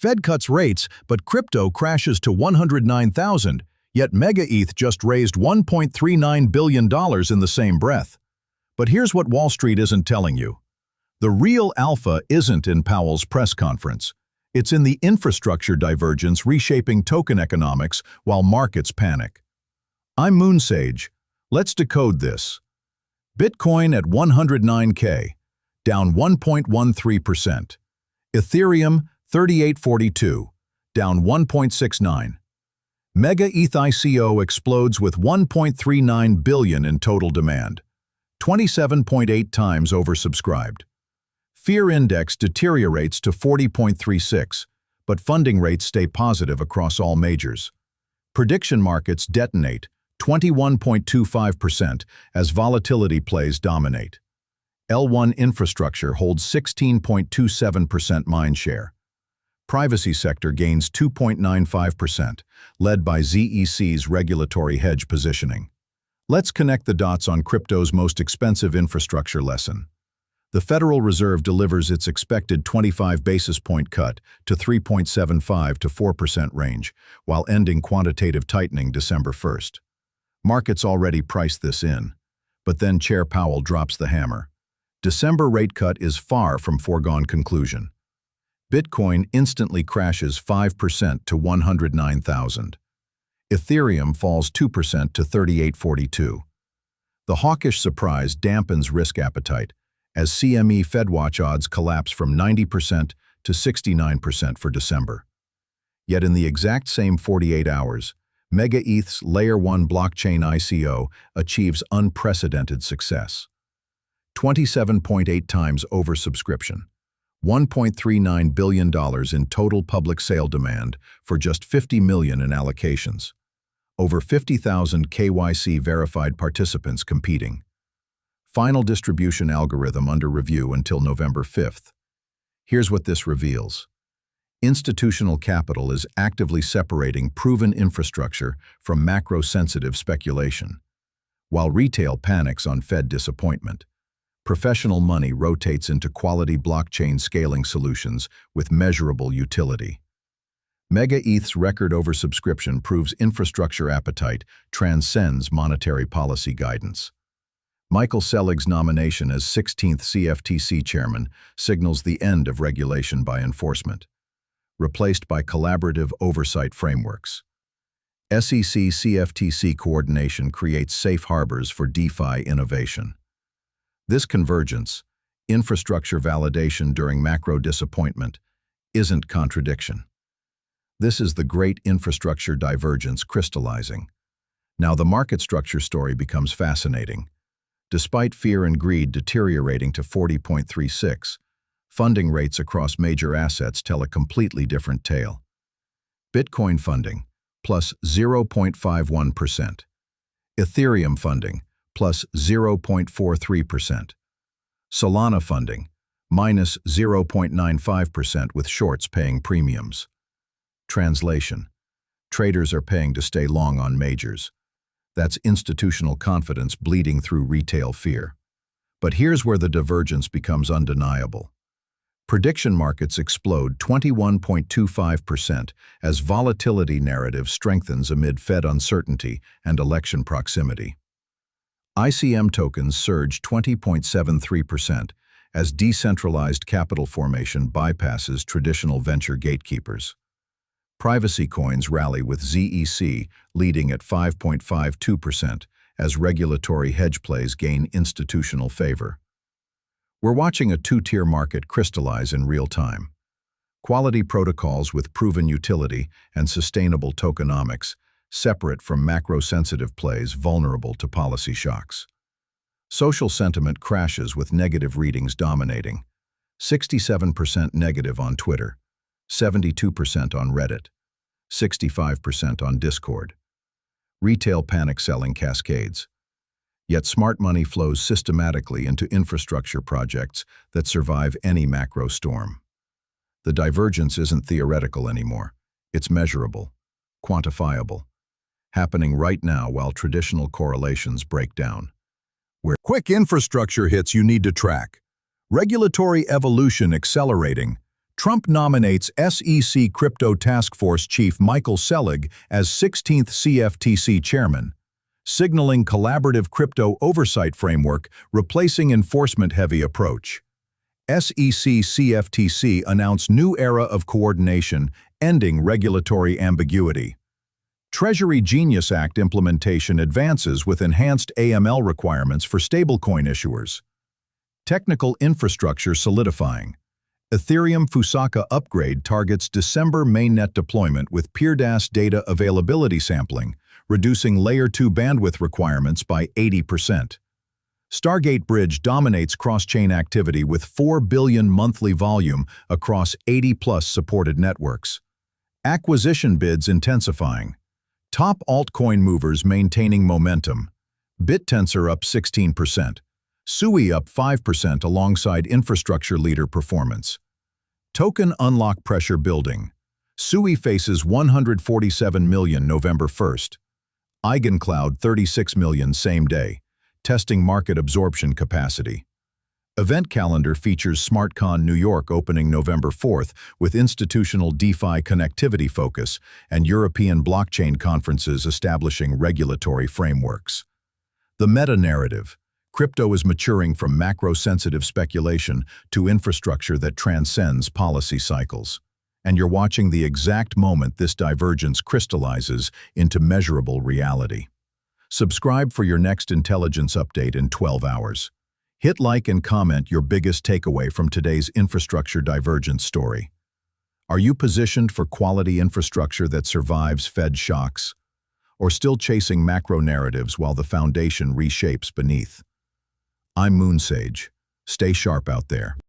Fed cuts rates, but crypto crashes to 109,000, yet MegaETH just raised $1.39 billion in the same breath. But here's what Wall Street isn't telling you. The real alpha isn't in Powell's press conference. It's in the infrastructure divergence reshaping token economics while markets panic. I'm Moonsage. Let's decode this. Bitcoin at 109K, down 1.13%. Ethereum 3842, down 1.69. MegaETH ICO explodes with 1.39 billion in total demand, 27.8 times oversubscribed. Fear index deteriorates to 40.36, but funding rates stay positive across all majors. Prediction markets detonate, 21.25% as volatility plays dominate. L1 infrastructure holds 16.27% mindshare. Privacy sector gains 2.95%, led by ZEC's regulatory hedge positioning. Let's connect the dots on crypto's most expensive infrastructure lesson. The Federal Reserve delivers its expected 25 basis point cut to 3.75 to 4% range, while ending quantitative tightening December 1st. Markets already priced this in. But then Chair Powell drops the hammer. December rate cut is far from foregone conclusion. Bitcoin instantly crashes 5% to 109,000. Ethereum falls 2% to 3842. The hawkish surprise dampens risk appetite, as CME FedWatch odds collapse from 90% to 69% for December. Yet in the exact same 48 hours, MegaETH's Layer 1 blockchain ICO achieves unprecedented success. 27.8 times oversubscription, $1.39 billion in total public sale demand for just $50 million in allocations. Over 50,000 KYC-verified participants competing. Final distribution algorithm under review until November 5th. Here's what this reveals. Institutional capital is actively separating proven infrastructure from macro-sensitive speculation. While retail panics on Fed disappointment, professional money rotates into quality blockchain scaling solutions with measurable utility. MegaETH's record oversubscription proves infrastructure appetite transcends monetary policy guidance. Michael Selig's nomination as 16th CFTC chairman signals the end of regulation by enforcement, replaced by collaborative oversight frameworks. SEC CFTC coordination creates safe harbors for DeFi innovation. This convergence, infrastructure validation during macro disappointment, isn't contradiction. This is the great infrastructure divergence crystallizing. Now the market structure story becomes fascinating. Despite fear and greed deteriorating to 40.36, funding rates across major assets tell a completely different tale. Bitcoin funding, plus 0.51%. Ethereum funding, plus 0.43%. Solana funding, minus 0.95% with shorts paying premiums. Translation: traders are paying to stay long on majors. That's institutional confidence bleeding through retail fear. But here's where the divergence becomes undeniable. Prediction markets explode 21.25% as volatility narrative strengthens amid Fed uncertainty and election proximity. ICM tokens surge 20.73% as decentralized capital formation bypasses traditional venture gatekeepers. Privacy coins rally with ZEC leading at 5.52% as regulatory hedge plays gain institutional favor. We're watching a two-tier market crystallize in real time. Quality protocols with proven utility and sustainable tokenomics, separate from macro-sensitive plays vulnerable to policy shocks. Social sentiment crashes with negative readings dominating. 67% negative on Twitter, 72% on Reddit, 65% on Discord. Retail panic selling cascades. Yet smart money flows systematically into infrastructure projects that survive any macro storm. The divergence isn't theoretical anymore. It's measurable, quantifiable, happening right now while traditional correlations break down. Where quick infrastructure hits you need to track. Regulatory evolution accelerating, Trump nominates SEC Crypto Task Force Chief Michael Selig as 16th CFTC Chairman, signaling collaborative crypto oversight framework replacing enforcement-heavy approach. SEC CFTC announced new era of coordination, ending regulatory ambiguity. Treasury Genius Act implementation advances with enhanced AML requirements for stablecoin issuers. Technical infrastructure solidifying. Ethereum Fusaka upgrade targets December mainnet deployment with PeerDAS data availability sampling, reducing Layer 2 bandwidth requirements by 80%. Stargate Bridge dominates cross-chain activity with 4 billion monthly volume across 80-plus supported networks. Acquisition bids intensifying. Top altcoin movers maintaining momentum. BitTensor up 16%. Sui up 5% alongside infrastructure leader performance. Token unlock pressure building. Sui faces 147 million November 1st. EigenCloud 36 million same day, testing market absorption capacity. Event calendar features SmartCon New York opening November 4th with institutional DeFi connectivity focus and European blockchain conferences establishing regulatory frameworks. The meta-narrative. Crypto is maturing from macro-sensitive speculation to infrastructure that transcends policy cycles. And you're watching the exact moment this divergence crystallizes into measurable reality. Subscribe for your next intelligence update in 12 hours. Hit like and comment your biggest takeaway from today's infrastructure divergence story. Are you positioned for quality infrastructure that survives Fed shocks? Or still chasing macro narratives while the foundation reshapes beneath? I'm Moonsage. Stay sharp out there.